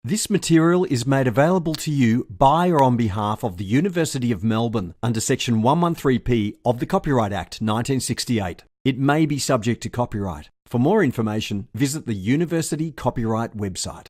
This material is made available to you by or on behalf of the University of Melbourne under Section 113P of the Copyright Act 1968. It may be subject to copyright. For more information, visit the University Copyright website.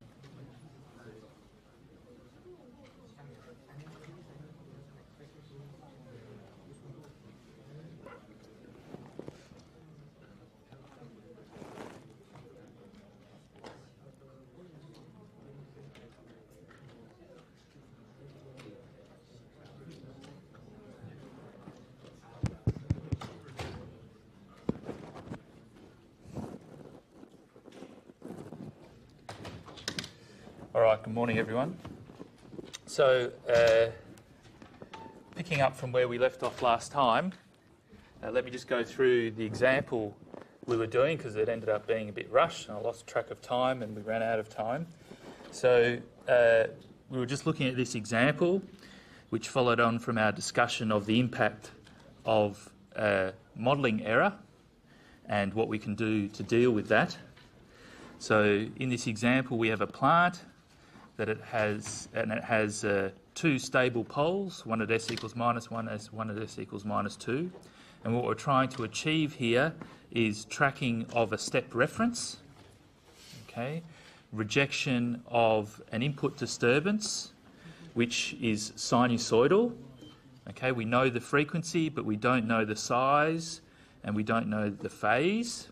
All right, good morning everyone. So, picking up from where we left off last time, let me just go through the example we were doing because it ended up being a bit rushed and I lost track of time and we ran out of time. So, we were just looking at this example which followed on from our discussion of the impact of modelling error and what we can do to deal with that. So, in this example we have a plant that it has two stable poles, one at s equals minus 1, one at s equals minus 2. And what we're trying to achieve here is tracking of a step reference, okay, rejection of an input disturbance, which is sinusoidal. Okay, we know the frequency, but we don't know the size, and we don't know the phase.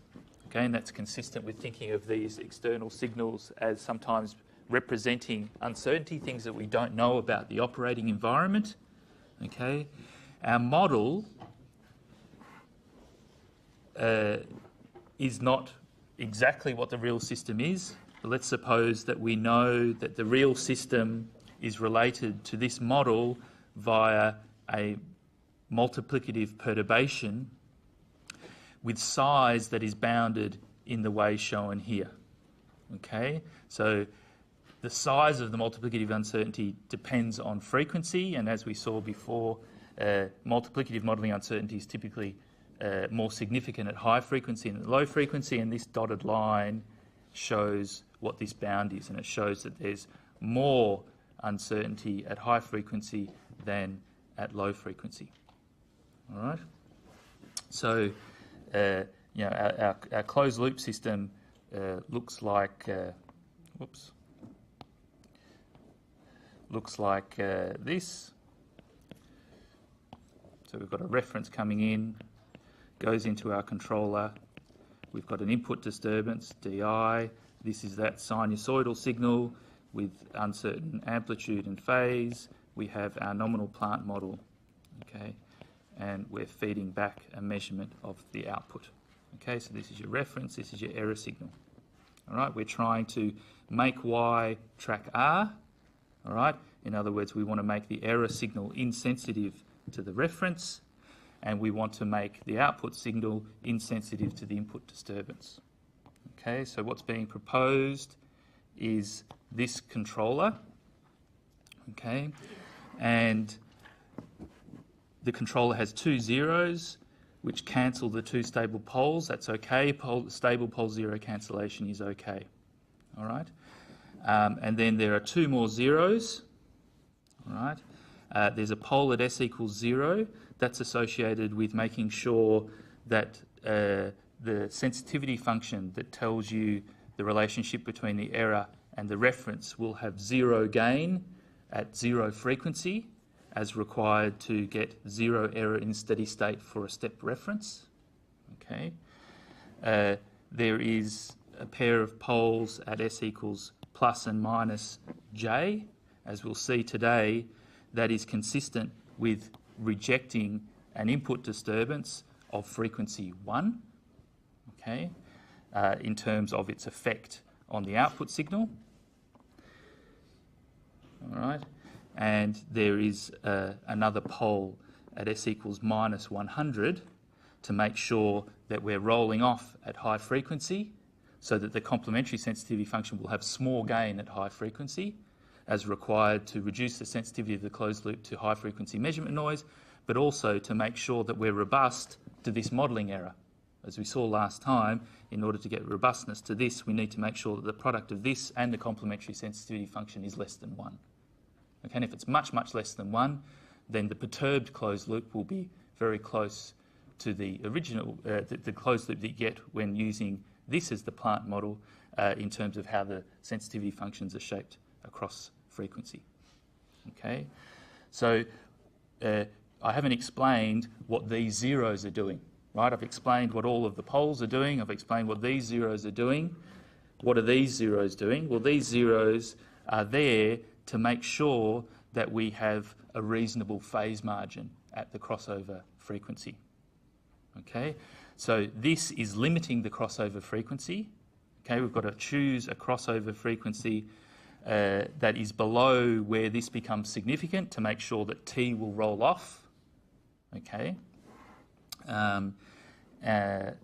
Okay, and that's consistent with thinking of these external signals as sometimes representing uncertainty, things that we don't know about the operating environment. Okay, our model is not exactly what the real system is. But let's suppose that we know that the real system is related to this model via a multiplicative perturbation with size that is bounded in the way shown here. Okay, so the size of the multiplicative uncertainty depends on frequency, and as we saw before, multiplicative modelling uncertainty is typically more significant at high frequency than at low frequency, and this dotted line shows what this bound is, and it shows that there's more uncertainty at high frequency than at low frequency. All right. So, our closed loop system looks like this. So we've got a reference coming in, goes into our controller. We've got an input disturbance, DI. This is that sinusoidal signal with uncertain amplitude and phase. We have our nominal plant model, okay, and we're feeding back a measurement of the output. Okay, so this is your reference, this is your error signal. All right, we're trying to make Y track R. All right, in other words, we want to make the error signal insensitive to the reference, and we want to make the output signal insensitive to the input disturbance. Okay, so what's being proposed is this controller, okay, and the controller has two zeros which cancel the two stable poles. That's okay. Stable pole zero cancellation is okay. All right. And then there are two more zeros. All right. There's a pole at s equals 0. That's associated with making sure that the sensitivity function that tells you the relationship between the error and the reference will have 0 gain at 0 frequency, as required to get 0 error in steady state for a step reference. Okay. There is a pair of poles at s equals plus and minus j. As we'll see today, that is consistent with rejecting an input disturbance of frequency 1, okay, in terms of its effect on the output signal. All right. And there is another pole at s equals minus 100 to make sure that we're rolling off at high frequency so that the complementary sensitivity function will have small gain at high frequency as required to reduce the sensitivity of the closed loop to high frequency measurement noise, but also to make sure that we're robust to this modelling error As we saw last time, in order to get robustness to this, we need to make sure that the product of this and the complementary sensitivity function is less than 1. Okay, and if it's much, much less than 1, then the perturbed closed loop will be very close to the original, the closed loop that you get when using this as the plant model in terms of how the sensitivity functions are shaped across frequency. Okay, so I haven't explained what these zeros are doing, right? I've explained what all of the poles are doing. I've explained what these zeros are doing. What are these zeros doing? Well, these zeros are there to make sure that we have a reasonable phase margin at the crossover frequency. Okay, so this is limiting the crossover frequency. Okay, we've got to choose a crossover frequency that is below where this becomes significant to make sure that T will roll off. Okay,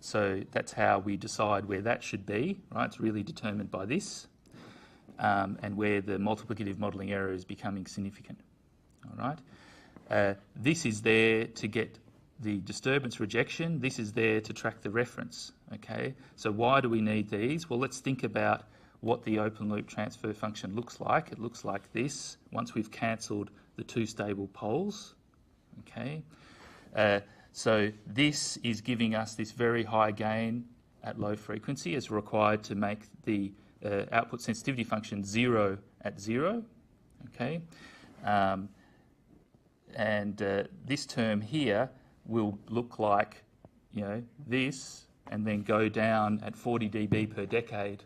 so that's how we decide where that should be, right? It's really determined by this and where the multiplicative modelling error is becoming significant. All right, this is there to get the disturbance rejection. This is there to track the reference. Okay, so why do we need these? Well, let's think about what the open loop transfer function looks like. It looks like this once we've cancelled the two stable poles. Okay, so this is giving us this very high gain at low frequency as required to make the output sensitivity function 0 at 0. Okay, and this term here will look like, you know, this, and then go down at 40 dB per decade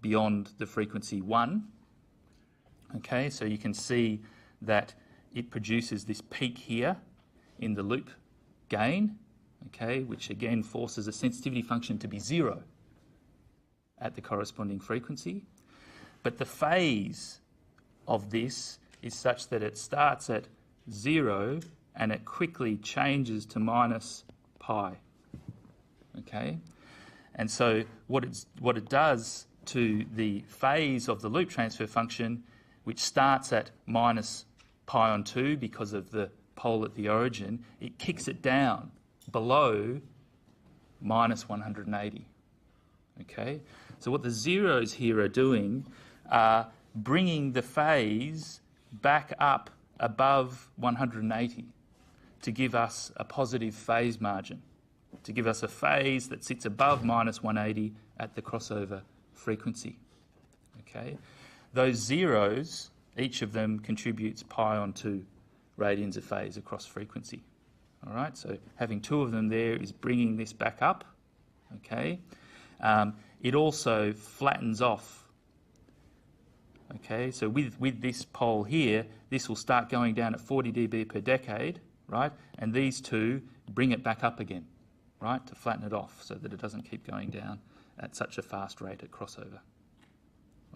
beyond the frequency 1. Okay, so you can see that it produces this peak here in the loop gain, okay, which again forces a sensitivity function to be 0 at the corresponding frequency. But the phase of this is such that it starts at 0 and it quickly changes to minus pi. Okay, and so what it does to the phase of the loop transfer function, which starts at minus pi on 2 because of the pole at the origin, it kicks it down below minus 180. Okay, so what the zeros here are doing are bringing the phase back up above 180 to give us a positive phase margin, to give us a phase that sits above minus 180 at the crossover frequency. Okay, those zeros, each of them contributes pi on 2 radians a phase across frequency. All right, so having two of them there is bringing this back up. Okay, it also flattens off. Okay, so with this pole here, this will start going down at 40 dB per decade, right? And these two bring it back up again, right, to flatten it off so that it doesn't keep going down at such a fast rate at crossover.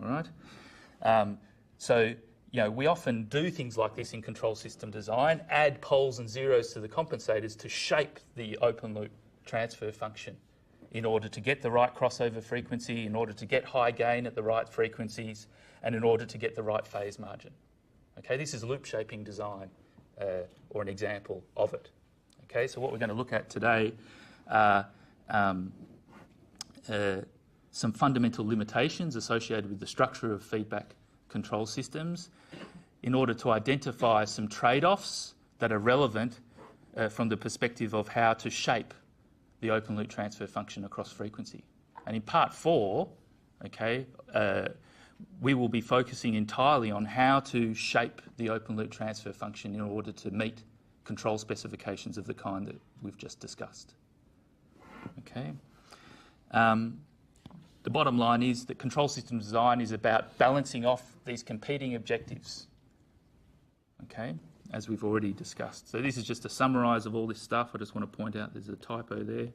All right? So, you know, we often do things like this in control system design, add poles and zeros to the compensators to shape the open loop transfer function in order to get the right crossover frequency, in order to get high gain at the right frequencies, and in order to get the right phase margin. Okay, this is loop shaping design, or an example of it. Okay, so what we're going to look at today are some fundamental limitations associated with the structure of feedback control systems in order to identify some trade-offs that are relevant from the perspective of how to shape the open loop transfer function across frequency. And in part 4, okay, we will be focusing entirely on how to shape the open loop transfer function in order to meet control specifications of the kind that we've just discussed. Okay. The bottom line is that control system design is about balancing off these competing objectives, okay, as we've already discussed. So this is just a summarise of all this stuff. I just want to point out there's a typo there.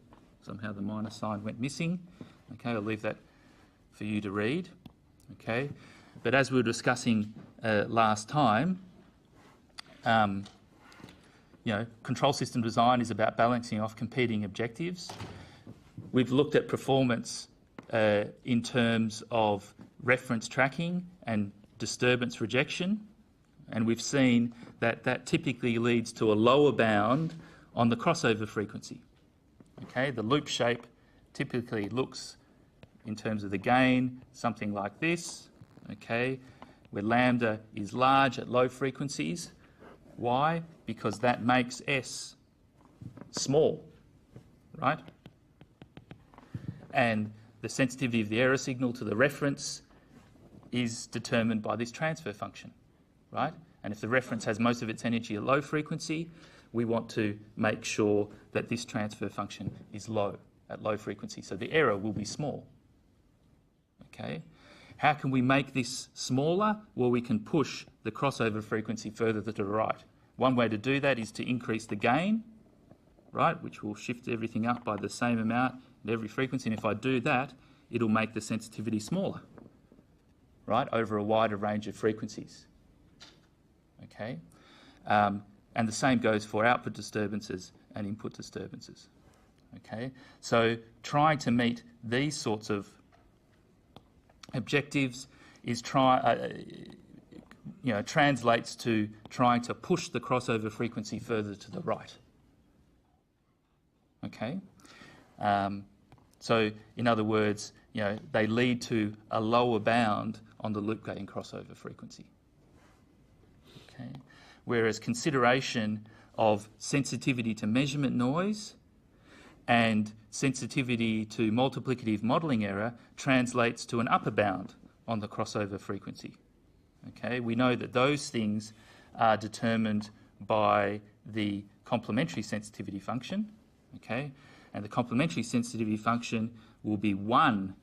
Somehow the minus sign went missing. Okay, I'll leave that for you to read. Okay, but as we were discussing last time, you know, control system design is about balancing off competing objectives. We've looked at performance in terms of reference tracking and disturbance rejection, and we've seen that that typically leads to a lower bound on the crossover frequency. Okay, the loop shape typically looks, in terms of the gain, something like this, okay, where lambda is large at low frequencies. Why? Because that makes S small, right? And the sensitivity of the error signal to the reference is determined by this transfer function, right? And if the reference has most of its energy at low frequency, we want to make sure that this transfer function is low, at low frequency, so the error will be small. Okay? How can we make this smaller? Well, we can push the crossover frequency further to the right. One way to do that is to increase the gain, right, which will shift everything up by the same amount at every frequency. And if I do that, it'll make the sensitivity smaller, right, over a wider range of frequencies. Okay? And the same goes for output disturbances and input disturbances. Okay? So trying to meet these sorts of objectives is translates to trying to push the crossover frequency further to the right. Okay? So in other words, they lead to a lower bound on the loop gain crossover frequency. Okay? Whereas consideration of sensitivity to measurement noise and sensitivity to multiplicative modelling error translates to an upper bound on the crossover frequency. Okay? We know that those things are determined by the complementary sensitivity function. Okay? And the complementary sensitivity function will be 1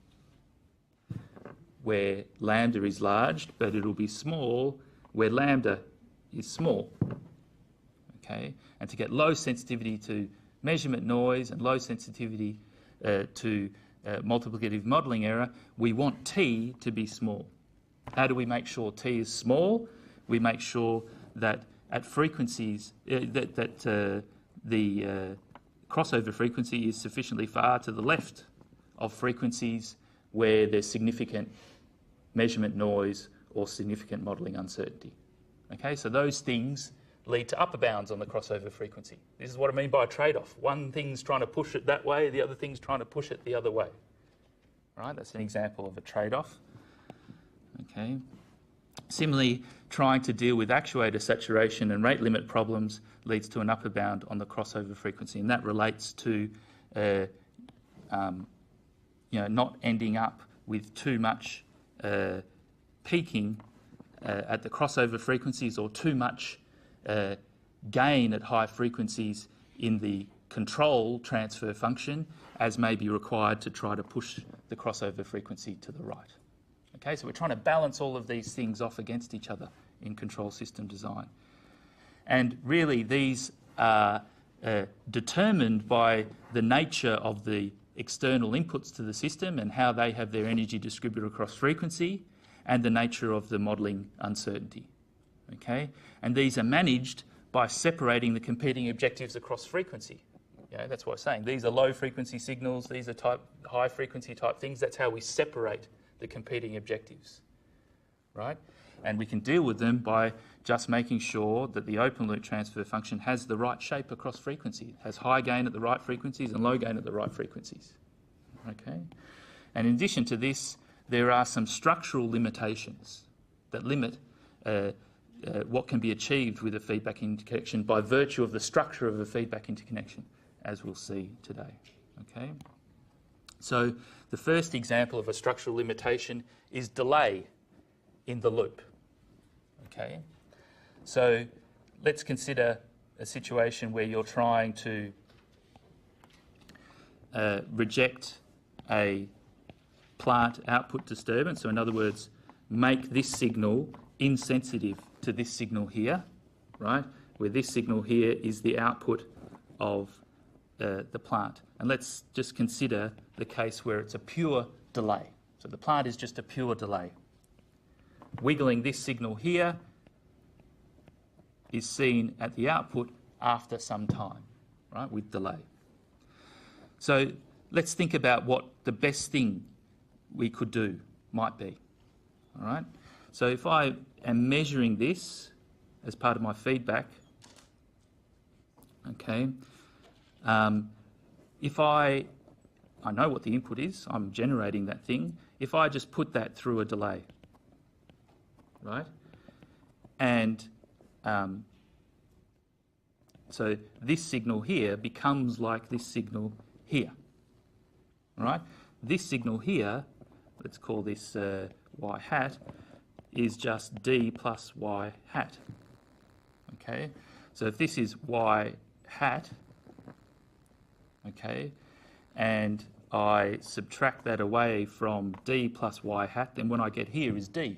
where lambda is large, but it'll be small where lambda is small. Okay? And to get low sensitivity to measurement noise and low sensitivity to multiplicative modelling error, we want T to be small. How do we make sure T is small? We make sure that at frequencies, the crossover frequency is sufficiently far to the left of frequencies where there's significant measurement noise or significant modelling uncertainty. Okay, so those things lead to upper bounds on the crossover frequency. This is what I mean by a trade-off. One thing's trying to push it that way, the other thing's trying to push it the other way. Right, that's an example of a trade-off. Okay. Similarly, trying to deal with actuator saturation and rate limit problems leads to an upper bound on the crossover frequency, and that relates to not ending up with too much peaking at the crossover frequencies or too much gain at high frequencies in the control transfer function as may be required to try to push the crossover frequency to the right. Okay, so we're trying to balance all of these things off against each other in control system design. And really these are determined by the nature of the external inputs to the system and how they have their energy distributed across frequency and the nature of the modelling uncertainty. Okay, and these are managed by separating the competing objectives across frequency. That's what I'm saying. These are low frequency signals, these are high frequency type things. That's how we separate the competing objectives, right? And we can deal with them by just making sure that the open loop transfer function has the right shape across frequency. It has high gain at the right frequencies and low gain at the right frequencies. Okay? And in addition to this, there are some structural limitations that limit what can be achieved with a feedback interconnection by virtue of the structure of a feedback interconnection, as we'll see today. Okay? So the first example of a structural limitation is delay in the loop. Okay? So let's consider a situation where you're trying to reject a plant output disturbance. So in other words, make this signal insensitive to this signal here, right? Where this signal here is the output of the plant. And let's just consider the case where it's a pure delay. So the plant is just a pure delay. Wiggling this signal here is seen at the output after some time, right, with delay. So let's think about what the best thing we could do might be, all right? So if I am measuring this as part of my feedback, okay, if I know what the input is, I'm generating that thing, if I just put that through a delay, right? And so this signal here becomes like this signal here, right? This signal here, let's call this y hat, is just d plus y hat, okay? So if this is y hat, okay, and I subtract that away from d plus y hat, then what I get here is d.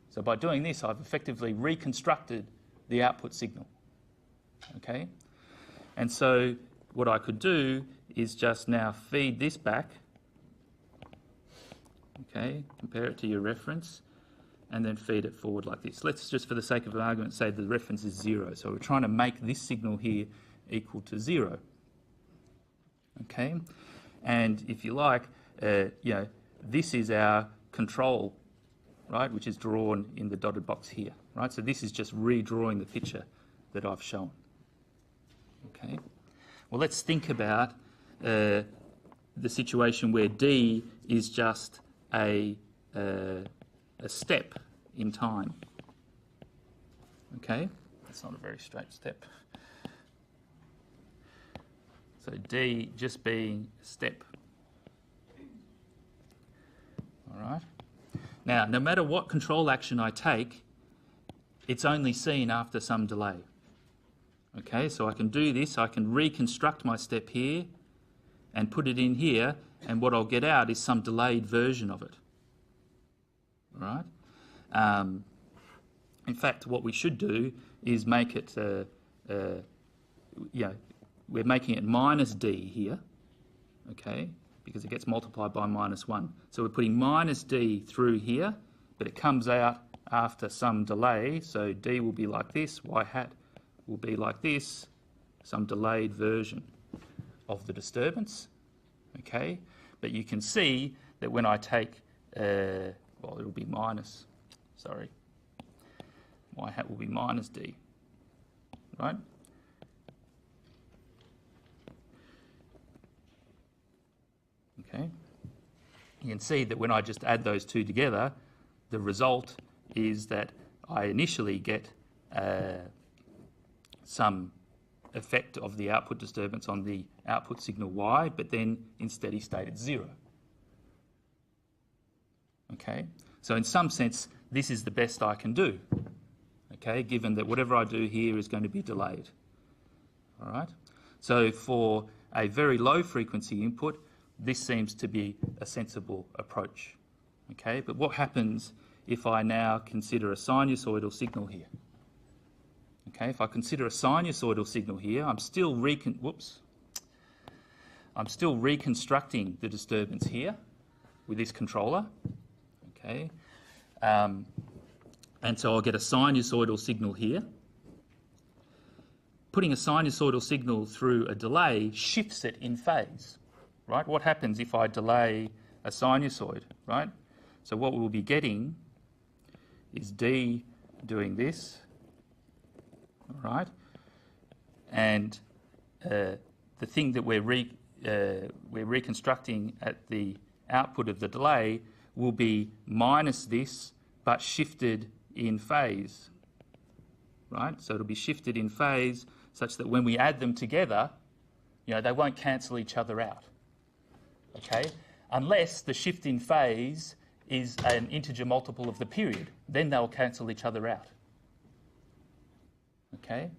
So by doing this, I've effectively reconstructed the output signal, okay? And so what I could do is just now feed this back, okay, compare it to your reference, and then feed it forward like this. Let's just, for the sake of argument, say the reference is 0. So we're trying to make this signal here equal to 0, okay? And if you like, this is our control, right, which is drawn in the dotted box here, right? So this is just redrawing the picture that I've shown, okay? Well, let's think about the situation where D is just a step in time, okay? That's not a very straight step. So D just being a step, all right? Now, no matter what control action I take, it's only seen after some delay. Okay, so I can do this, I can reconstruct my step here and put it in here, and what I'll get out is some delayed version of it. All right? In fact, what we should do is make it, we're making it minus d here, okay, because it gets multiplied by -1. So we're putting minus d through here, but it comes out after some delay, so d will be like this, y hat will be like this, some delayed version of the disturbance, okay? But you can see that when I take, well, it'll be minus, sorry, y hat will be minus d, right? Okay, you can see that when I just add those two together, the result is that I initially get some effect of the output disturbance on the output signal y, but then in steady state it's 0. Okay, so in some sense this is the best I can do, okay, given that whatever I do here is going to be delayed. All right, so for a very low frequency input, this seems to be a sensible approach, okay? But what happens if I now consider a sinusoidal signal here? Okay, if I consider a sinusoidal signal here, I'm still reconstructing the disturbance here with this controller, okay? And so I'll get a sinusoidal signal here. Putting a sinusoidal signal through a delay shifts it in phase. Right? What happens if I delay a sinusoid, right? So what we'll be getting is D doing this, all right? And the thing that we're reconstructing at the output of the delay will be minus this, but shifted in phase, right? So it'll be shifted in phase such that when we add them together, they won't cancel each other out. Okay, unless the shift in phase is an integer multiple of the period, then they'll cancel each other out. Okay,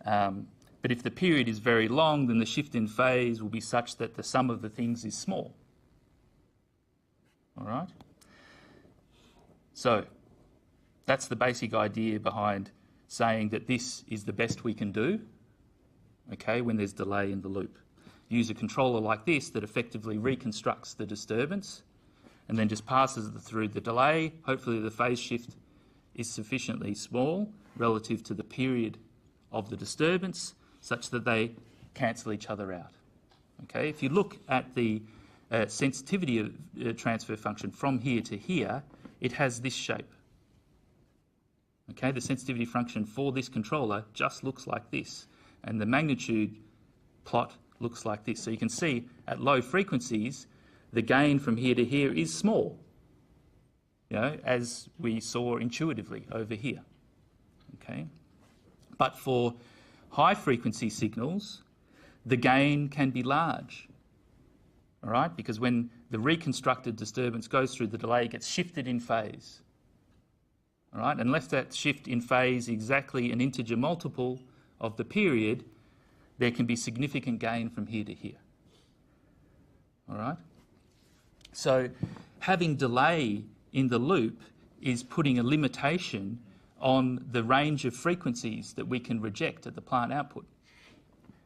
but if the period is very long, then the shift in phase will be such that the sum of the things is small. All right, so that's the basic idea behind saying that this is the best we can do, okay, when there's delay in the loop. Use a controller like this that effectively reconstructs the disturbance and then just passes it through the delay. Hopefully the phase shift is sufficiently small relative to the period of the disturbance such that they cancel each other out. Okay, if you look at the sensitivity of transfer function from here to here, it has this shape. Okay, the sensitivity function for this controller just looks like this, and the magnitude plot looks like this. So you can see at low frequencies, the gain from here to here is small, you know, as we saw intuitively over here. Okay? But for high frequency signals, the gain can be large. All right? Because when the reconstructed disturbance goes through the delay, it gets shifted in phase. All right? Unless that shift in phase exactly an integer multiple of the period, there can be significant gain from here to here. All right? So having delay in the loop is putting a limitation on the range of frequencies that we can reject at the plant output.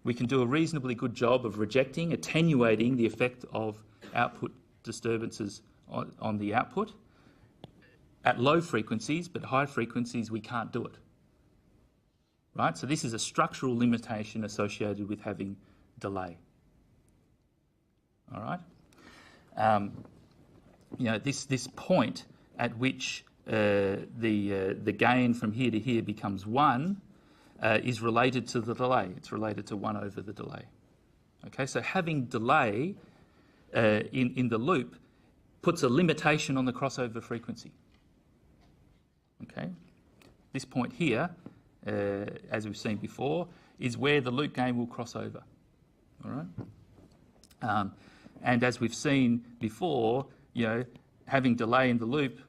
We can do a reasonably good job of rejecting, attenuating the effect of output disturbances on the output at low frequencies, but high frequencies we can't do it. Right? So this is a structural limitation associated with having delay. All right? You know, this point at which the gain from here to here becomes 1 is related to the delay. It's related to 1 over the delay. Okay, so having delay in the loop puts a limitation on the crossover frequency. Okay, this point here, as we've seen before, is where the loop gain will cross over. All right, and as we've seen before, you know, having delay in the loop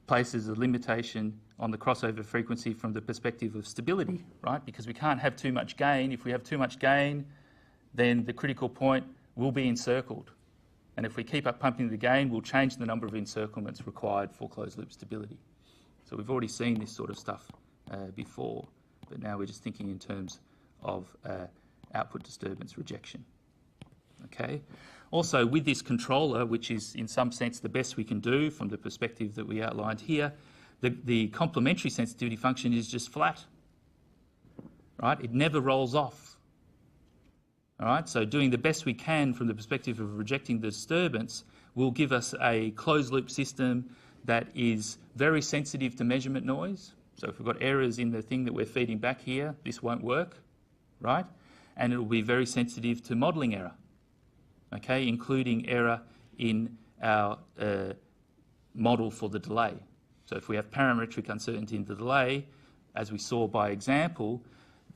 places a limitation on the crossover frequency from the perspective of stability, right? Because we can't have too much gain. If we have too much gain, then the critical point will be encircled. And if we keep up pumping the gain, we'll change the number of encirclements required for closed loop stability. So we've already seen this sort of stuff before, but now we're just thinking in terms of output disturbance rejection. Okay. Also, with this controller, which is in some sense the best we can do from the perspective that we outlined here, the complementary sensitivity function is just flat, right? It never rolls off. All right, so doing the best we can from the perspective of rejecting the disturbance will give us a closed loop system that is very sensitive to measurement noise. So if we've got errors in the thing that we're feeding back here, this won't work, right? And it will be very sensitive to modelling error, okay, including error in our model for the delay. So if we have parametric uncertainty in the delay, as we saw by example,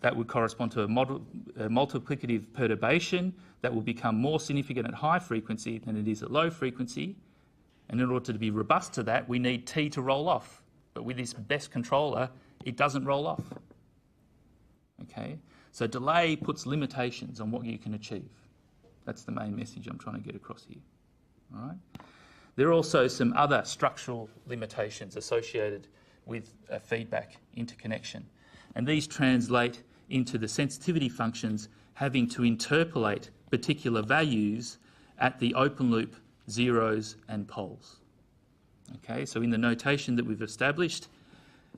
that would correspond to a multiplicative perturbation that will become more significant at high frequency than it is at low frequency. And in order to be robust to that, we need T to roll off. But with this best controller, it doesn't roll off. Okay? So delay puts limitations on what you can achieve. That's the main message I'm trying to get across here. All right? There are also some other structural limitations associated with feedback interconnection. And these translate into the sensitivity functions having to interpolate particular values at the open loop zeros and poles. Okay, so in the notation that we've established,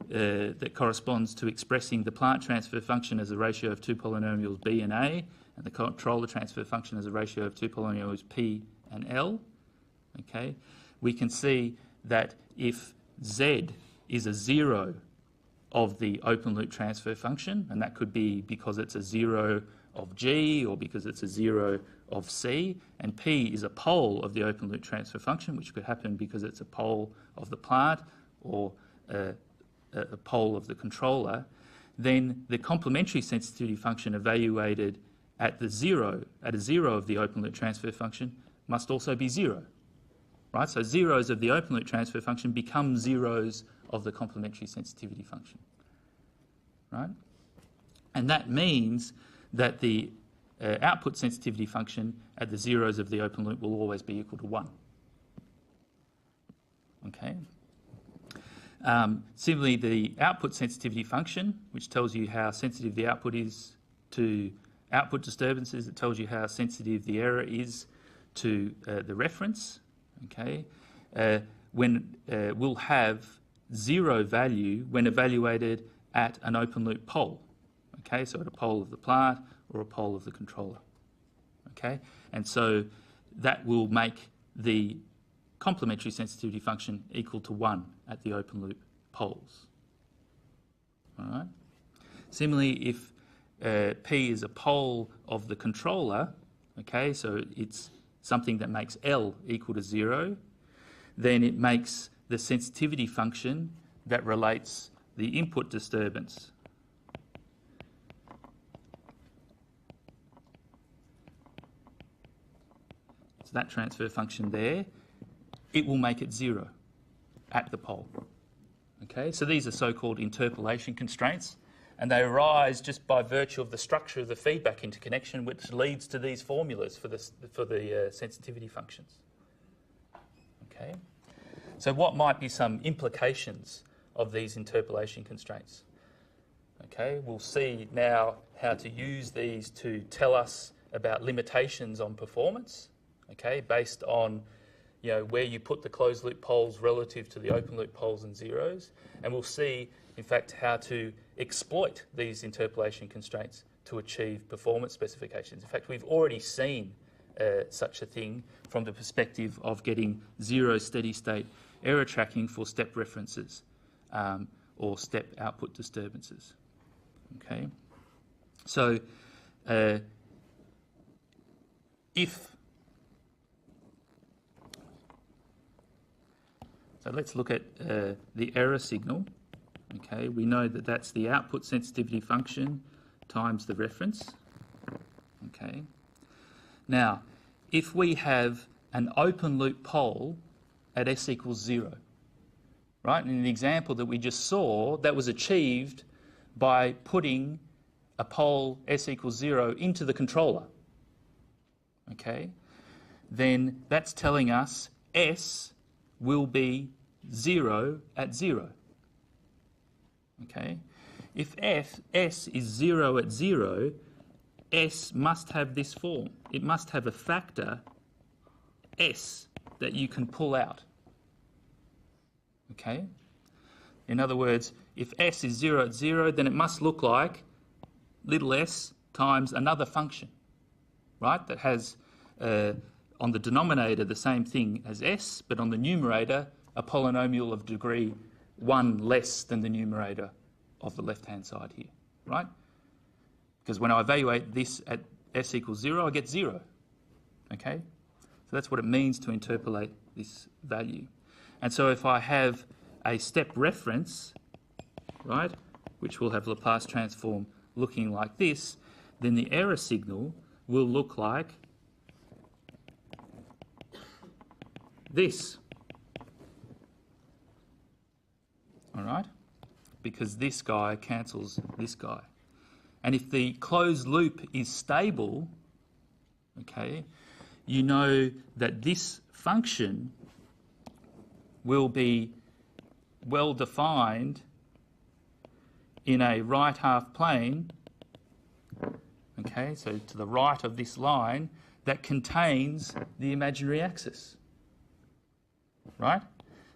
that corresponds to expressing the plant transfer function as a ratio of two polynomials B and A, and the controller transfer function as a ratio of two polynomials P and L. Okay, we can see that if Z is a zero of the open loop transfer function, and that could be because it's a zero of G or because it's a zero of C, and P is a pole of the open loop transfer function, which could happen because it's a pole of the plant or a pole of the controller, then the complementary sensitivity function evaluated at a zero of the open loop transfer function must also be zero. Right? So zeros of the open loop transfer function become zeros of the complementary sensitivity function. Right? And that means that the output sensitivity function at the zeros of the open loop will always be equal to 1. Okay. Similarly, the output sensitivity function, which tells you how sensitive the output is to output disturbances, it tells you how sensitive the error is to the reference. Okay, will have zero value when evaluated at an open loop pole. Okay, so at a pole of the plant or a pole of the controller. Okay, and so that will make the complementary sensitivity function equal to 1 at the open loop poles. All right. Similarly, if P is a pole of the controller, okay, so it's something that makes L equal to 0, then it makes the sensitivity function that relates the input disturbance. So that transfer function there, it will make it 0 at the pole. Okay, so these are so-called interpolation constraints, and they arise just by virtue of the structure of the feedback interconnection, which leads to these formulas for the sensitivity functions. Okay, so what might be some implications of these interpolation constraints? Okay, we'll see now how to use these to tell us about limitations on performance. Okay, based on where you put the closed loop poles relative to the open loop poles and zeros, and we'll see, in fact, how to exploit these interpolation constraints to achieve performance specifications. In fact, we've already seen such a thing from the perspective of getting zero steady state error tracking for step references or step output disturbances. Okay, so So let's look at the error signal. Okay, we know that that's the output sensitivity function times the reference. Okay. Now, if we have an open loop pole at s equals 0, right? In the example that we just saw, that was achieved by putting a pole s equals 0 into the controller. Okay, then that's telling us s will be 0 at 0. Okay, if s is 0 at 0, s must have this form. It must have a factor s that you can pull out. Okay, in other words, if s is 0 at 0, then it must look like little s times another function, right, that has on the denominator the same thing as s, but on the numerator a polynomial of degree 1 less than the numerator of the left-hand side here, right? Because when I evaluate this at s equals 0, I get 0, okay? So that's what it means to interpolate this value. And so if I have a step reference, right, which will have Laplace transform looking like this, then the error signal will look like this. All right? Because this guy cancels this guy. And if the closed loop is stable, okay, you know that this function will be well defined in a right half plane, okay, so to the right of this line, that contains the imaginary axis, right?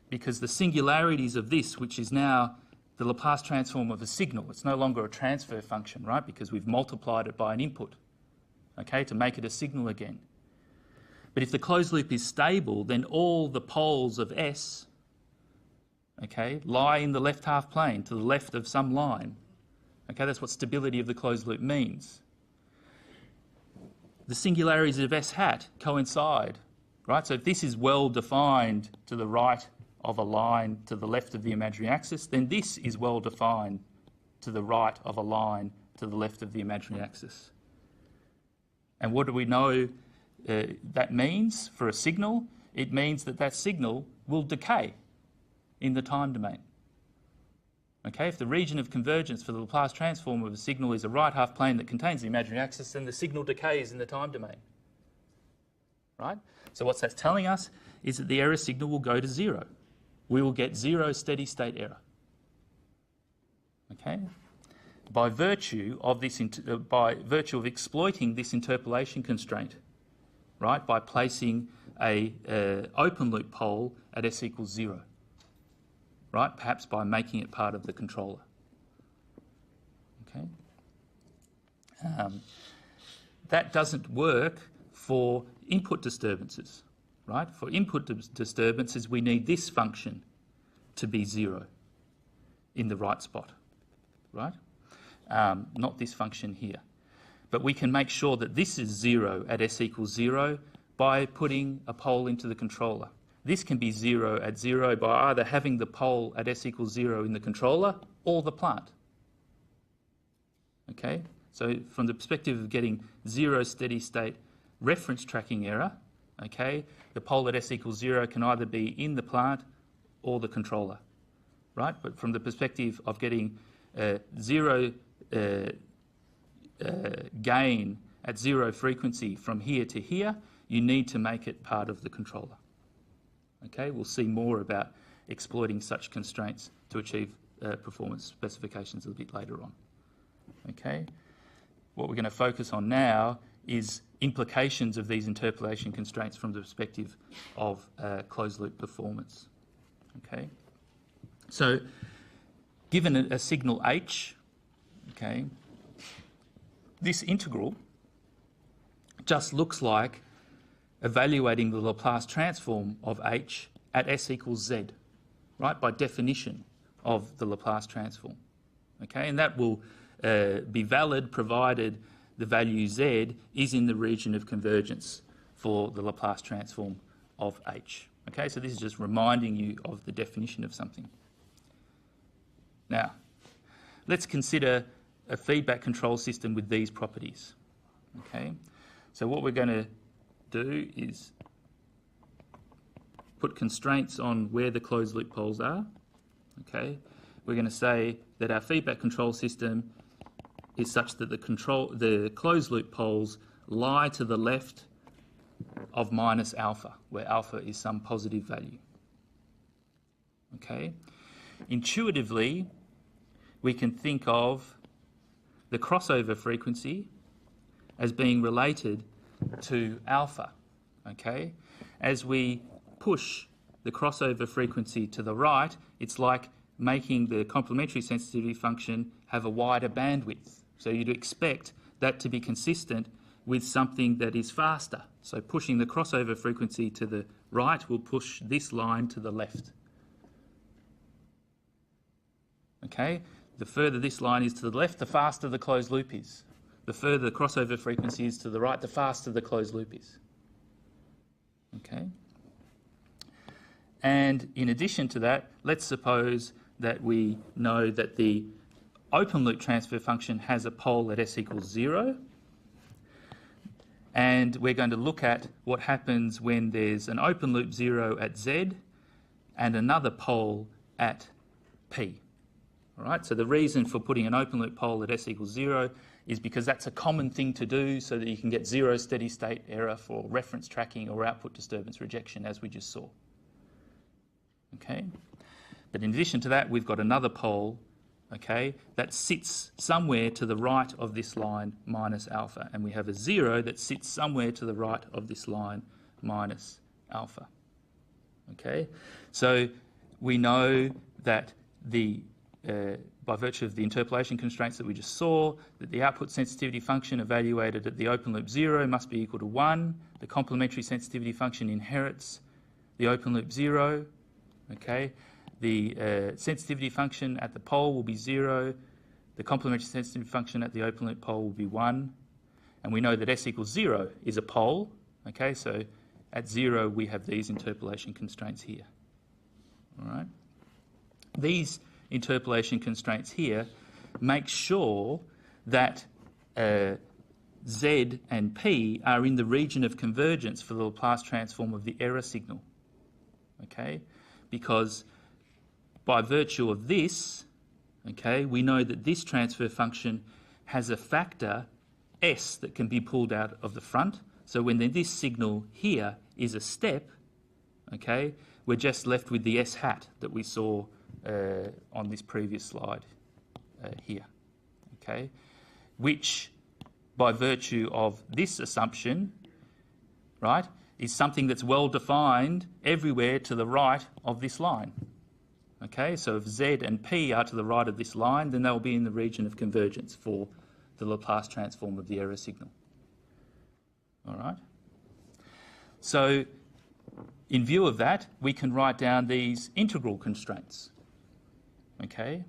Because the singularities of this, which is now the Laplace transform of a signal, it's no longer a transfer function, right? Because we've multiplied it by an input, okay, to make it a signal again. But if the closed loop is stable, then all the poles of S, okay, lie in the left half plane, to the left of some line. Okay, that's what stability of the closed loop means. The singularities of S hat coincide, right? So if this is well defined to the right of a line to the left of the imaginary axis, then this is well defined to the right of a line to the left of the imaginary axis. And what do we know that means for a signal? It means that that signal will decay in the time domain. Okay, if the region of convergence for the Laplace transform of a signal is a right half plane that contains the imaginary axis, then the signal decays in the time domain. Right? So what that's telling us is that the error signal will go to 0. We will get 0 steady state error. Okay? By virtue of this, exploiting this interpolation constraint, right? By placing a open loop pole at s equals 0. Right? Perhaps by making it part of the controller. Okay? That doesn't work for input disturbances, right? For input disturbances, we need this function to be 0 in the right spot, right? not this function here. But we can make sure that this is 0 at s equals 0 by putting a pole into the controller. This can be 0 at 0 by either having the pole at s equals 0 in the controller or the plant. Okay, so from the perspective of getting 0 steady state reference tracking error, okay, the pole at s equals 0 can either be in the plant or the controller, right? But from the perspective of getting 0 gain at 0 frequency from here to here, you need to make it part of the controller. Okay, we'll see more about exploiting such constraints to achieve performance specifications a bit later on. Okay, what we're going to focus on now is implications of these interpolation constraints from the perspective of closed loop performance. Okay, so given a signal h, okay, this integral just looks like evaluating the Laplace transform of h at s equals z, right, by definition of the Laplace transform. Okay, and that will be valid provided the value z is in the region of convergence for the Laplace transform of h. Okay, so this is just reminding you of the definition of something. Now, let's consider a feedback control system with these properties. Okay, so what we're going to do is put constraints on where the closed loop poles are. Okay, we're going to say that our feedback control system is such that the closed loop poles lie to the left of minus alpha, where alpha is some positive value. Okay, intuitively, we can think of the crossover frequency as being related to alpha. Okay, as we push the crossover frequency to the right, it's like making the complementary sensitivity function have a wider bandwidth. So you'd expect that to be consistent with something that is faster. So pushing the crossover frequency to the right will push this line to the left. Okay, the further this line is to the left, the faster the closed loop is. The further the crossover frequency is to the right, the faster the closed loop is. Okay. And in addition to that, let's suppose that we know that the open loop transfer function has a pole at s equals 0. And we're going to look at what happens when there's an open loop 0 at z and another pole at p. All right, so the reason for putting an open loop pole at s equals 0 is because that's a common thing to do so that you can get 0 steady state error for reference tracking or output disturbance rejection, as we just saw. Okay, but in addition to that, we've got another pole, okay, that sits somewhere to the right of this line minus alpha, and we have a 0 that sits somewhere to the right of this line minus alpha. Okay, so we know that by virtue of the interpolation constraints that we just saw, that the output sensitivity function evaluated at the open loop 0 must be equal to 1. The complementary sensitivity function inherits the open loop 0. Okay, the sensitivity function at the pole will be 0. The complementary sensitivity function at the open loop pole will be 1. And we know that s equals 0 is a pole. Okay, so at 0 we have these interpolation constraints here. All right. These interpolation constraints here make sure that Z and P are in the region of convergence for the Laplace transform of the error signal. Okay, because by virtue of this, okay, we know that this transfer function has a factor S that can be pulled out of the front. So when this signal here is a step, okay, we're just left with the S hat that we saw on this previous slide here, okay, which by virtue of this assumption, right, is something that's well defined everywhere to the right of this line. Okay, so if Z and P are to the right of this line, then they'll be in the region of convergence for the Laplace transform of the error signal. All right. So in view of that, we can write down these integral constraints. Okay,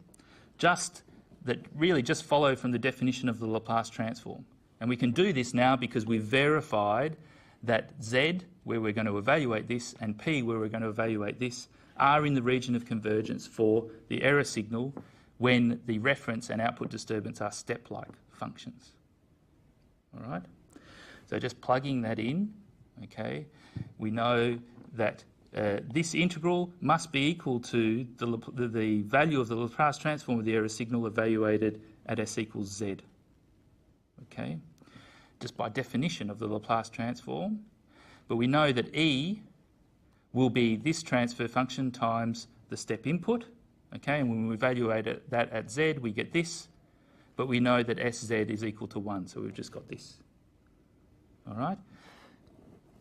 just that really just follow from the definition of the Laplace transform. And we can do this now because we've verified that Z, where we're going to evaluate this, and P, where we're going to evaluate this, are in the region of convergence for the error signal when the reference and output disturbance are step-like functions. All right? So just plugging that in, okay, we know that this integral must be equal to the value of the Laplace transform of the error signal evaluated at S equals Z. Okay, just by definition of the Laplace transform. But we know that E will be this transfer function times the step input. Okay, and when we evaluate that at Z, we get this. But we know that SZ is equal to 1, so we've just got this. All right.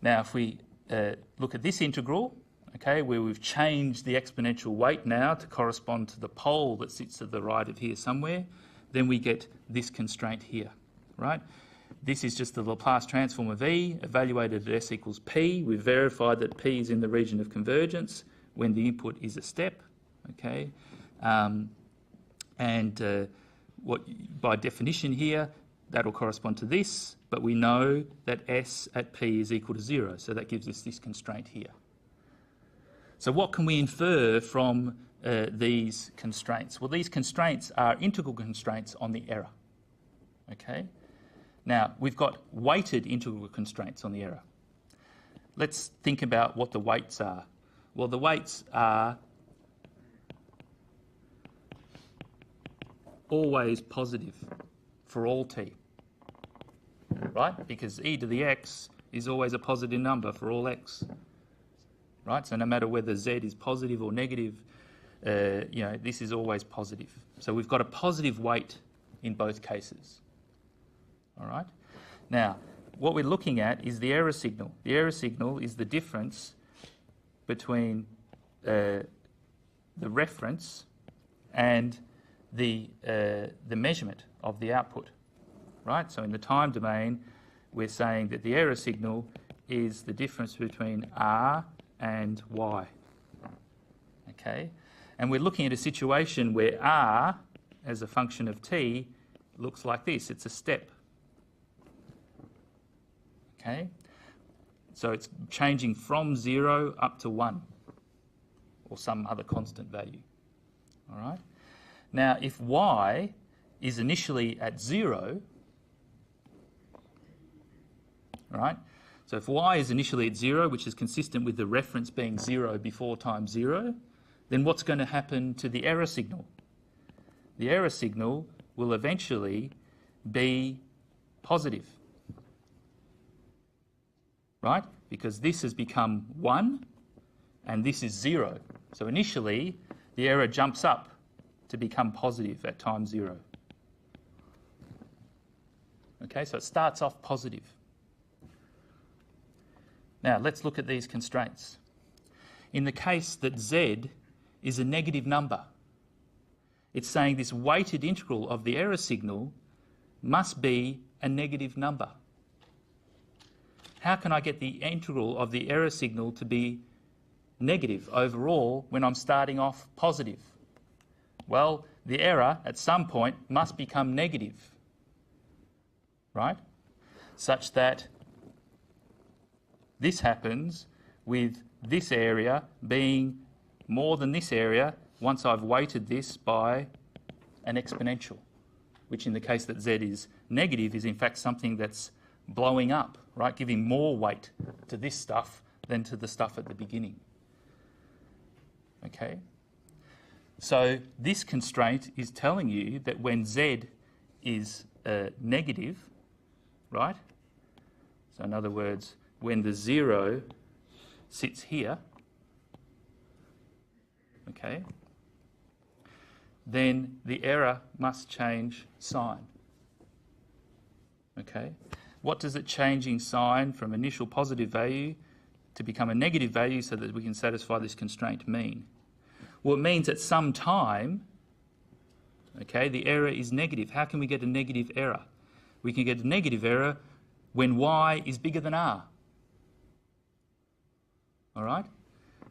Now, if we look at this integral, okay, where we've changed the exponential weight now to correspond to the pole that sits to the right of here somewhere, then we get this constraint here, right? This is just the Laplace transform of E, evaluated at S equals P. We've verified that P is in the region of convergence when the input is a step, okay? By definition here, that'll correspond to this, but we know that S at P is equal to 0, so that gives us this constraint here. So what can we infer from these constraints? Well, these constraints are integral constraints on the error, okay? Now, we've got weighted integral constraints on the error. Let's think about what the weights are. Well, the weights are always positive for all t, right? Because e to the x is always a positive number for all x, right? So no matter whether z is positive or negative, this is always positive. So we've got a positive weight in both cases, all right? Now, what we're looking at is the error signal. The error signal is the difference between the reference and the measurement of the output, right? So in the time domain, we're saying that the error signal is the difference between R and Y, okay? And we're looking at a situation where R, as a function of t, looks like this. It's a step, okay? So it's changing from 0 up to 1, or some other constant value, all right? Now, if y is initially at 0, right? So if y is initially at 0, which is consistent with the reference being 0 before time 0, then what's going to happen to the error signal? The error signal will eventually be positive, right? Because this has become 1 and this is 0. So initially, the error jumps up to become positive at time 0. Okay, so it starts off positive. Now, let's look at these constraints. In the case that z is a negative number, it's saying this weighted integral of the error signal must be a negative number. How can I get the integral of the error signal to be negative overall when I'm starting off positive? Well, the error at some point must become negative, right? Such that this happens with this area being more than this area once I've weighted this by an exponential, which in the case that z is negative is in fact something that's blowing up, right? Giving more weight to this stuff than to the stuff at the beginning. Okay? So this constraint is telling you that when z is negative, right? So in other words, when the 0 sits here, okay, then the error must change sign. Okay? What does it changing sign from initial positive value to become a negative value so that we can satisfy this constraint mean? Well, it means at some time, okay, the error is negative. How can we get a negative error? We can get a negative error when y is bigger than r. All right?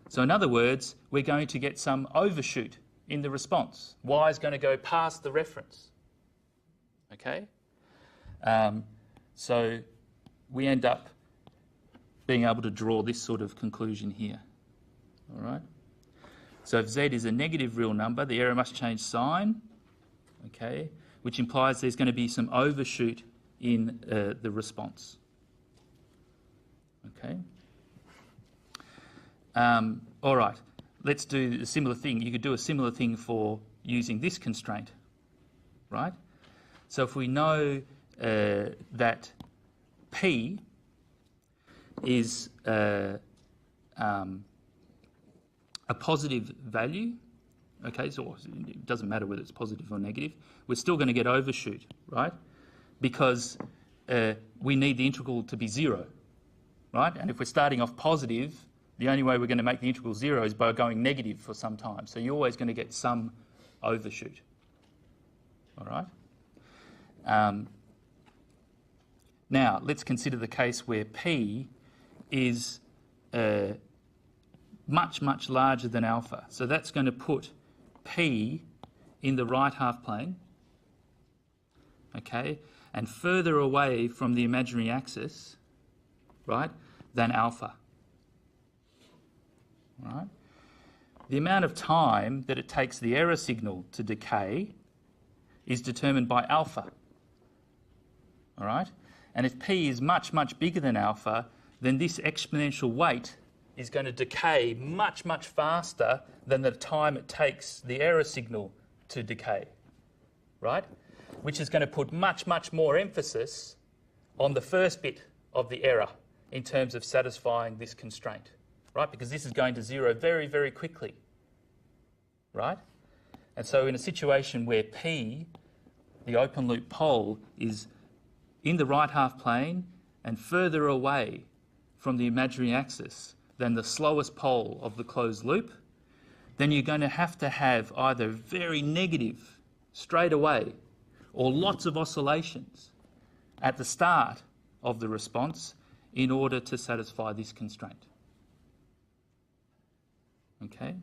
So in other words, we're going to get some overshoot in the response. Y is going to go past the reference. Okay? So we end up being able to draw this sort of conclusion here. All right? So if Z is a negative real number, the error must change sign, okay, which implies there's going to be some overshoot in the response. Okay? All right, let's do a similar thing. You could do a similar thing for using this constraint, right? So if we know that P is a positive value, okay, so it doesn't matter whether it's positive or negative, we're still going to get overshoot, right? Because we need the integral to be 0, right? And if we're starting off positive, the only way we're going to make the integral 0 is by going negative for some time. So you're always going to get some overshoot, all right? Now, let's consider the case where P is much, much larger than alpha. So that's going to put P in the right half plane, okay, and further away from the imaginary axis, right, than alpha. All right? The amount of time that it takes the error signal to decay is determined by alpha. All right? And if P is much, much bigger than alpha, then this exponential weight is going to decay much, much faster than the time it takes the error signal to decay, right? Which is going to put much, much more emphasis on the first bit of the error in terms of satisfying this constraint, right? Because this is going to 0 very, very quickly, right? And so in a situation where P, the open loop pole, is in the right half plane and further away from the imaginary axis than the slowest pole of the closed loop, then you're going to have either very negative straight away or lots of oscillations at the start of the response in order to satisfy this constraint. Okay?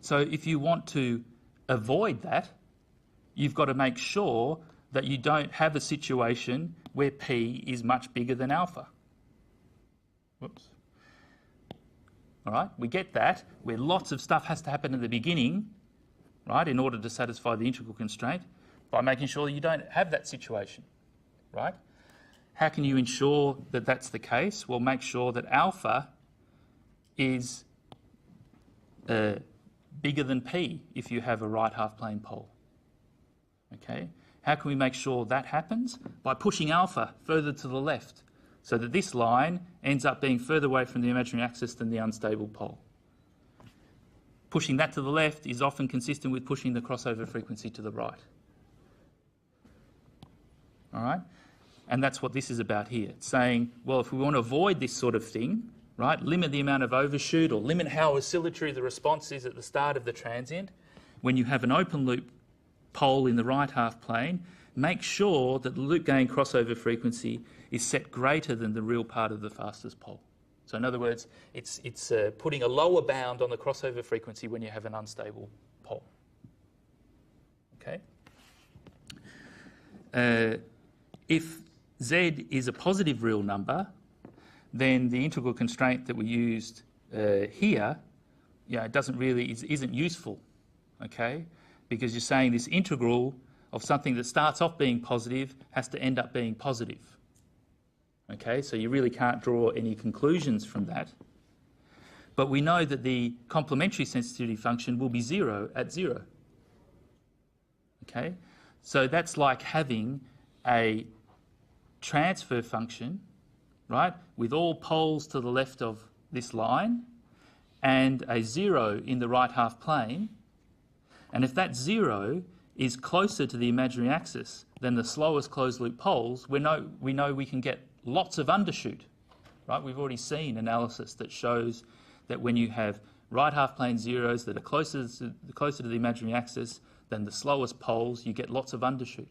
So if you want to avoid that, you've got to make sure that you don't have a situation where P is much bigger than alpha. Whoops. All right, we get that, where lots of stuff has to happen at the beginning, right, in order to satisfy the integral constraint, by making sure you don't have that situation, right? How can you ensure that that's the case? Well, make sure that alpha is bigger than P if you have a right half plane pole, okay? How can we make sure that happens? By pushing alpha further to the left, so that this line ends up being further away from the imaginary axis than the unstable pole. Pushing that to the left is often consistent with pushing the crossover frequency to the right. All right? And that's what this is about here. It's saying, well, if we want to avoid this sort of thing, right, limit the amount of overshoot or limit how oscillatory the response is at the start of the transient, when you have an open loop pole in the right half plane, make sure that the loop gain crossover frequency is set greater than the real part of the fastest pole. So in other words, it's putting a lower bound on the crossover frequency when you have an unstable pole. Okay? If Z is a positive real number, then the integral constraint that we used here, it isn't useful, okay? Because you're saying this integral of something that starts off being positive has to end up being positive. Okay, so you really can't draw any conclusions from that. But we know that the complementary sensitivity function will be 0 at 0. Okay, so that's like having a transfer function, right, with all poles to the left of this line and a 0 in the right half plane. And if that 0 is closer to the imaginary axis than the slowest closed loop poles, we know we can get lots of undershoot, right? We've already seen analysis that shows that when you have right half plane zeros that are closer to the imaginary axis than the slowest poles, you get lots of undershoot.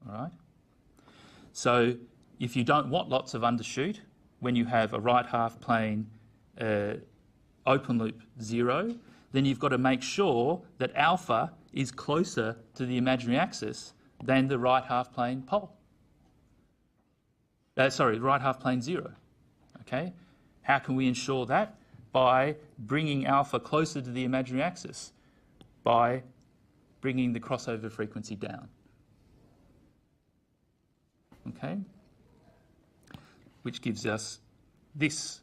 All right? So if you don't want lots of undershoot, when you have a right half plane open loop 0, then you've got to make sure that alpha is closer to the imaginary axis than the right half plane pole. Right half plane 0. Okay? How can we ensure that? By bringing alpha closer to the imaginary axis, by bringing the crossover frequency down. Okay? Which gives us this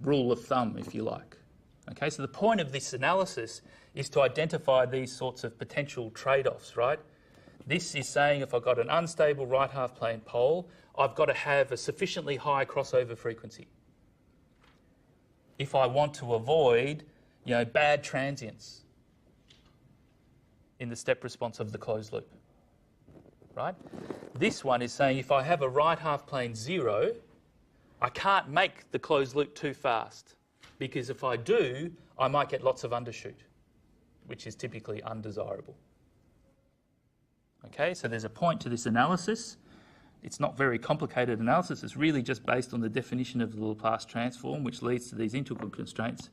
rule of thumb, if you like. Okay, so the point of this analysis is to identify these sorts of potential trade-offs, right? This is saying if I've got an unstable right half plane pole, I've got to have a sufficiently high crossover frequency if I want to avoid, bad transients in the step response of the closed loop, right? This one is saying if I have a right half plane 0, I can't make the closed loop too fast, because if I do, I might get lots of undershoot, which is typically undesirable. Okay, so there's a point to this analysis. It's not very complicated analysis. It's really just based on the definition of the Laplace transform, which leads to these integral constraints,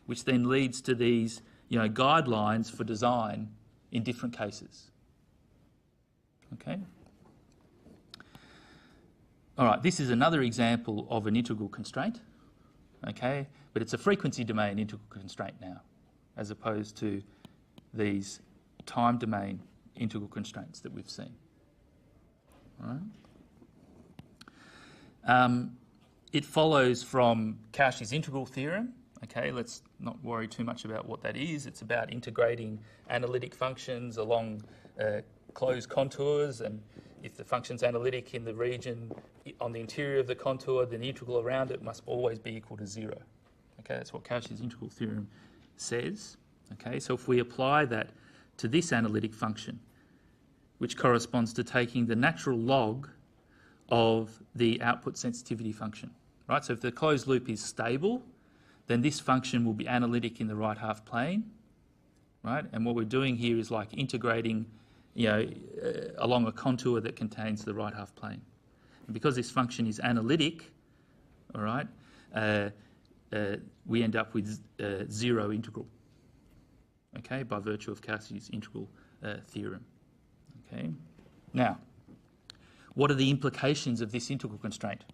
which then leads to these, guidelines for design in different cases. Okay. All right, this is another example of an integral constraint, okay, but it's a frequency domain integral constraint now, as opposed to these time domain integral constraints that we've seen. All right. It follows from Cauchy's integral theorem. Okay, let's not worry too much about what that is. It's about integrating analytic functions along closed contours, and if the function's analytic in the region on the interior of the contour, then the integral around it must always be equal to 0. Okay, that's what Cauchy's integral theorem says. Okay, so if we apply that to this analytic function, which corresponds to taking the natural log of the output sensitivity function, right? So if the closed loop is stable, then this function will be analytic in the right half plane, right? And what we're doing here is like integrating, along a contour that contains the right half plane. And because this function is analytic, all right, we end up with 0 integral, okay, by virtue of Cauchy's integral theorem. Okay. Now, what are the implications of this integral constraint?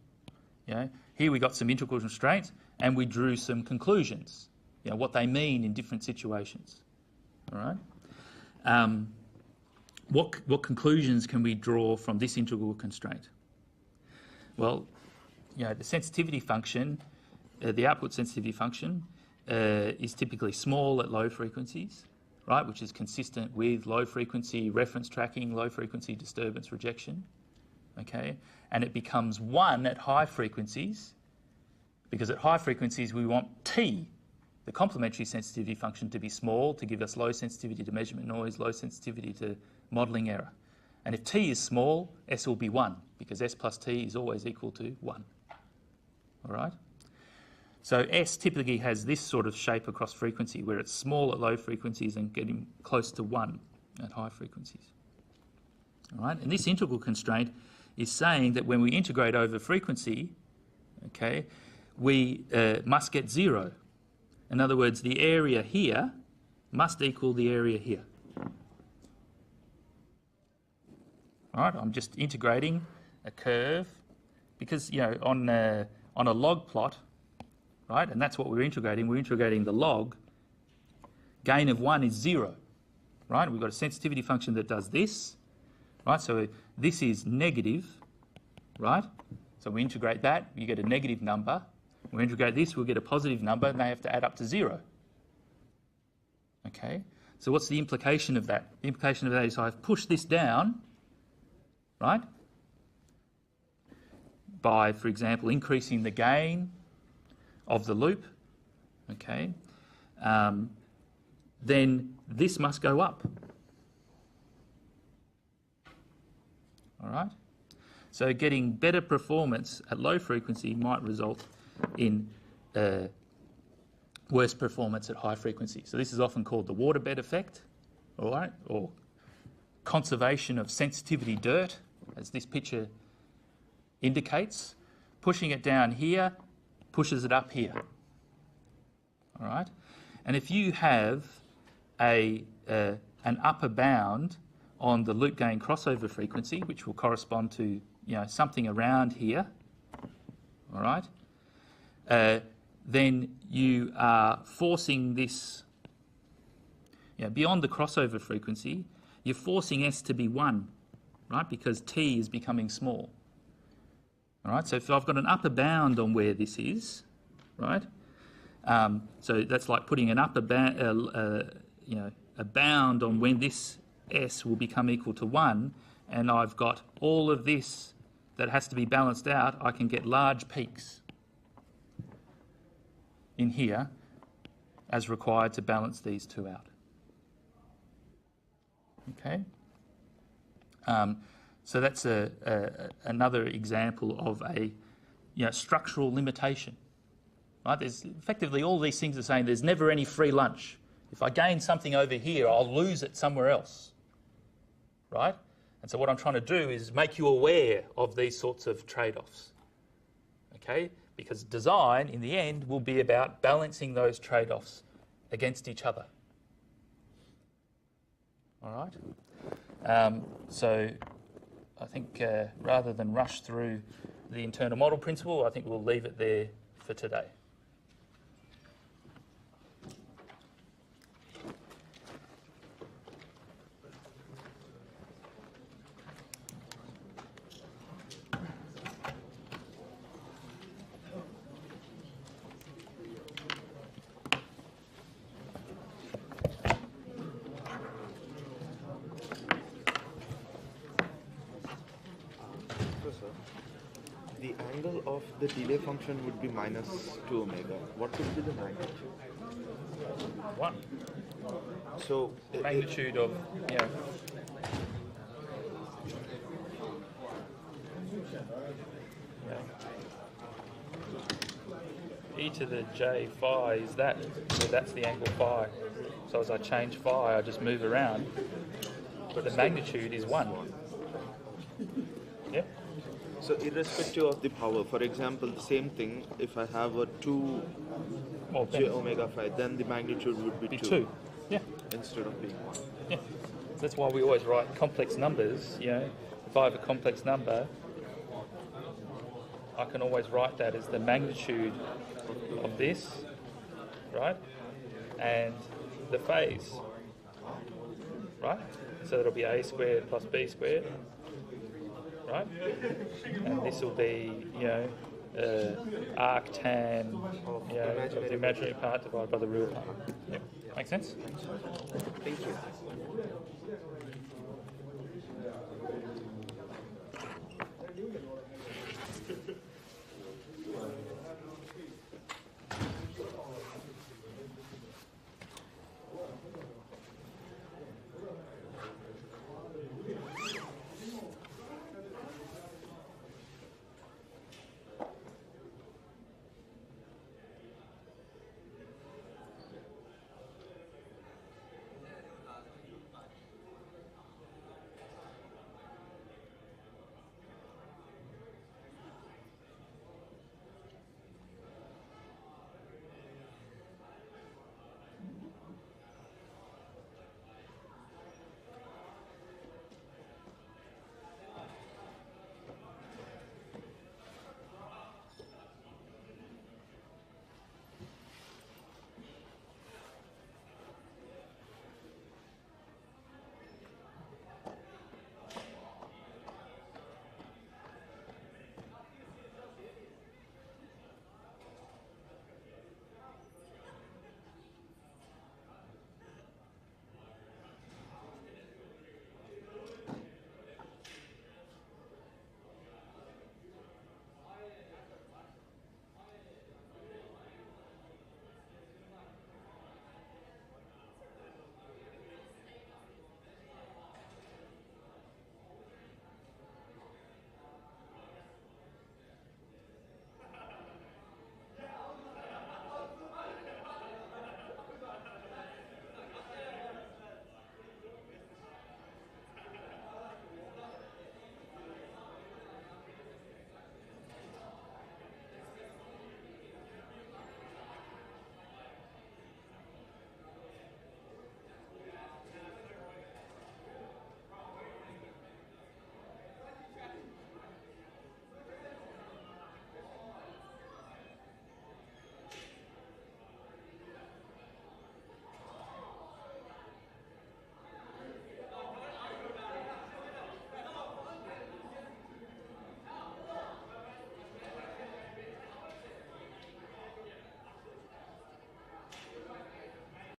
Here we got some integral constraints, and we drew some conclusions. What they mean in different situations. All right. What conclusions can we draw from this integral constraint? Well, the sensitivity function, the output sensitivity function, is typically small at low frequencies, right, which is consistent with low frequency reference tracking, low frequency disturbance rejection, okay, and it becomes 1 at high frequencies, because at high frequencies we want T, the complementary sensitivity function, to be small to give us low sensitivity to measurement noise, low sensitivity to modelling error. And if T is small, S will be 1, because S plus T is always equal to 1. All right? So S typically has this sort of shape across frequency, where it's small at low frequencies and getting close to 1 at high frequencies. All right? And this integral constraint is saying that when we integrate over frequency, okay, we must get 0. In other words, the area here must equal the area here. All right, I'm just integrating a curve because, on a log plot, right, and that's what we're integrating. We're integrating the log. Gain of 1 is 0, right? We've got a sensitivity function that does this, right? So this is negative, right? So we integrate that, you get a negative number. We integrate this, we'll get a positive number, and they have to add up to 0. Okay, so what's the implication of that? The implication of that is I've pushed this down, right, by, for example, increasing the gain of the loop, okay, then this must go up. All right? So getting better performance at low frequency might result in worse performance at high frequency. So this is often called the waterbed effect, all right, or conservation of sensitivity dirt, as this picture indicates. Pushing it down here pushes it up here. all right? And if you have an upper bound on the loop gain crossover frequency, which will correspond to something around here, all right, then you are forcing this beyond the crossover frequency. You're forcing S to be 1, right, because T is becoming small. All right, so if I've got an upper bound on where this is, right, so that's like putting an upper bound, a bound on when this S will become equal to 1, and I've got all of this that has to be balanced out. I can get large peaks in here as required to balance these two out. Okay. So that's another example of a structural limitation. Right? There's effectively all these things are saying there's never any free lunch. If I gain something over here, I'll lose it somewhere else. Right? And so what I'm trying to do is make you aware of these sorts of trade-offs. Okay? Because design, in the end, will be about balancing those trade-offs against each other. All right? So I think rather than rush through the internal model principle, I think we'll leave it there for today. The angle of the delay function would be minus 2 omega. What would be the magnitude? 1. So Magnitude of, e to the j phi is that, so that's the angle phi. So as I change phi, I just move around, but the magnitude is 1. Yeah? So irrespective of the power, for example, the same thing, if I have a 2 j omega phi, then the magnitude would be 2. Yeah. Instead of being 1. Yeah. That's why we always write complex numbers. If I have a complex number, I can always write that as the magnitude of this, right? And the phase, right? So it'll be a squared plus b squared, right? And this will be, arc tan, of the imaginary part divided by the real part. Yeah. Make sense? Thank you.